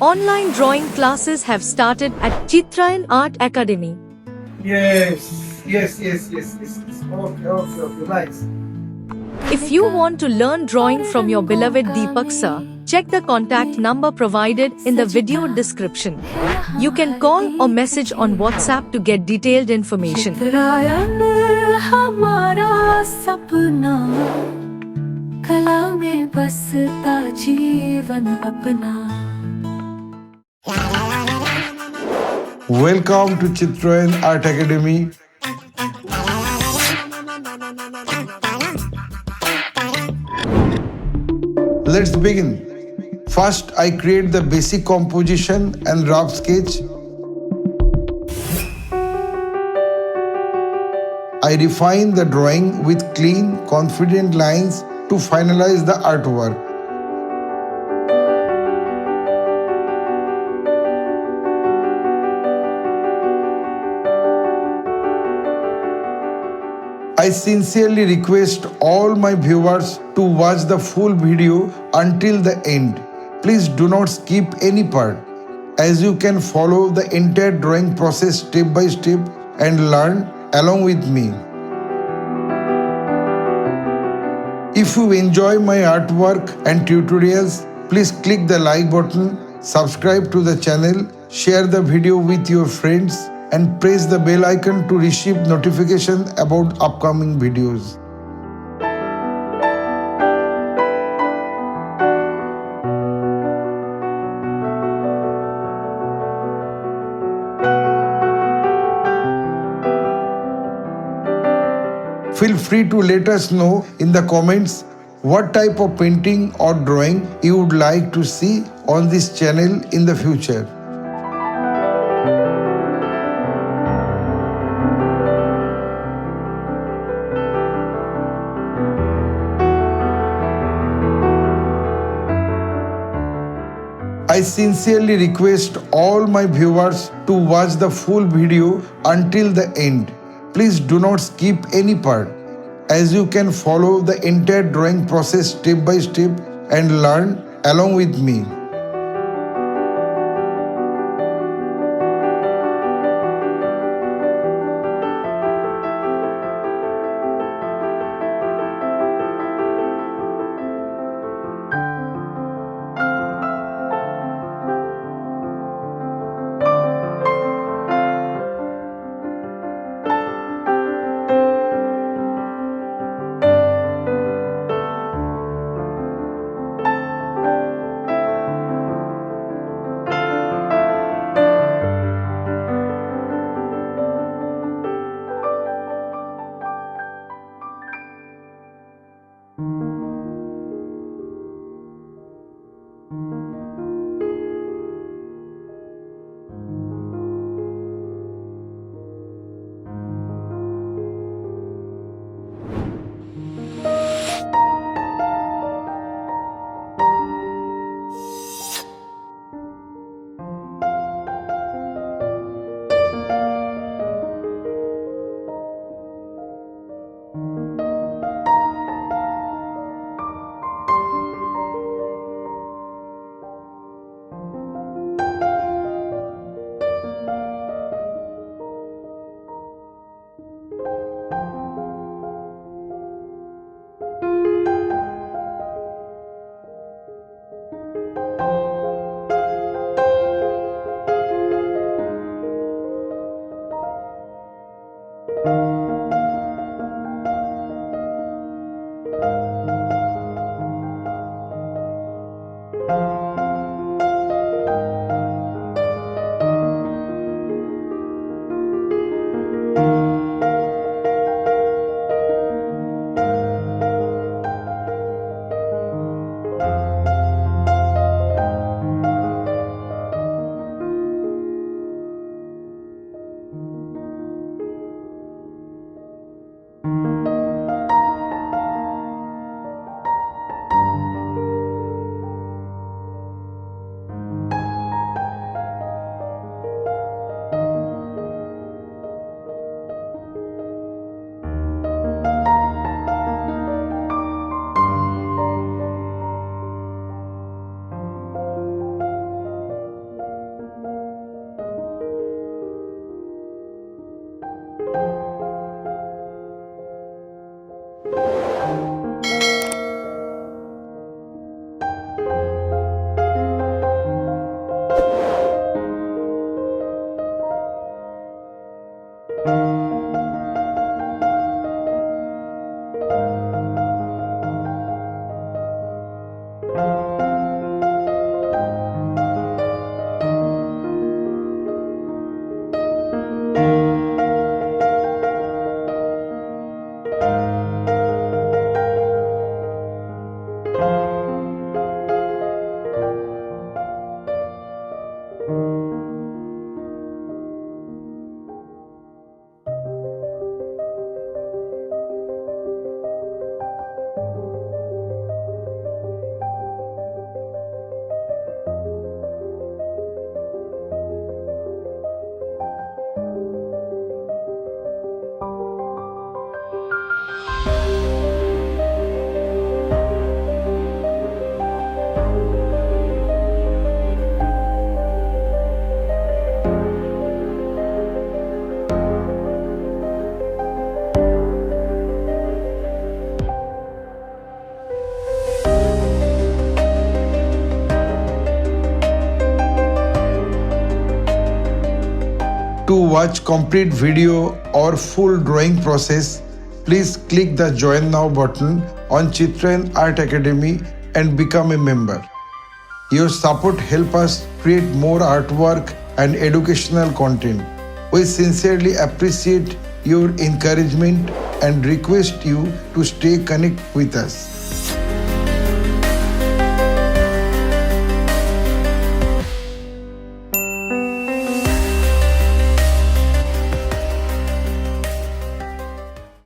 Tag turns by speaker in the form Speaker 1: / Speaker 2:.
Speaker 1: Online drawing classes have started at Chitrayan Art Academy.
Speaker 2: Yes. Okay. Nice.
Speaker 1: If you want to learn drawing from your beloved Deepak sir, check the contact number provided in the video description. You can call or message on WhatsApp to get detailed information.
Speaker 3: चित्रायन हमारा सपना कला में बसता जीवन अपना
Speaker 2: Welcome to Chitrayan Art Academy. Let's begin. First, I create the basic composition and rough sketch. I refine the drawing with clean, confident lines to finalize the artwork. I sincerely request all my viewers to watch the full video until the end. Please do not skip any part, as you can follow the entire drawing process step by step and learn along with me. If you enjoy my artwork and tutorials, please click the like button, subscribe to the channel, share the video with your friends, and press the bell icon to receive notification about upcoming videos. Feel free to let us know in the comments what type of painting or drawing you would like to see on this channel in the future. I sincerely request all my viewers to watch the full video until the end. Please do not skip any part, as you can follow the entire drawing process step by step and learn along with me. To watch complete video or full drawing process, please click the Join Now button on Chitrayan Art Academy and become a member. Your support helps us create more artwork and educational content. We sincerely appreciate your encouragement and request you to stay connected with us.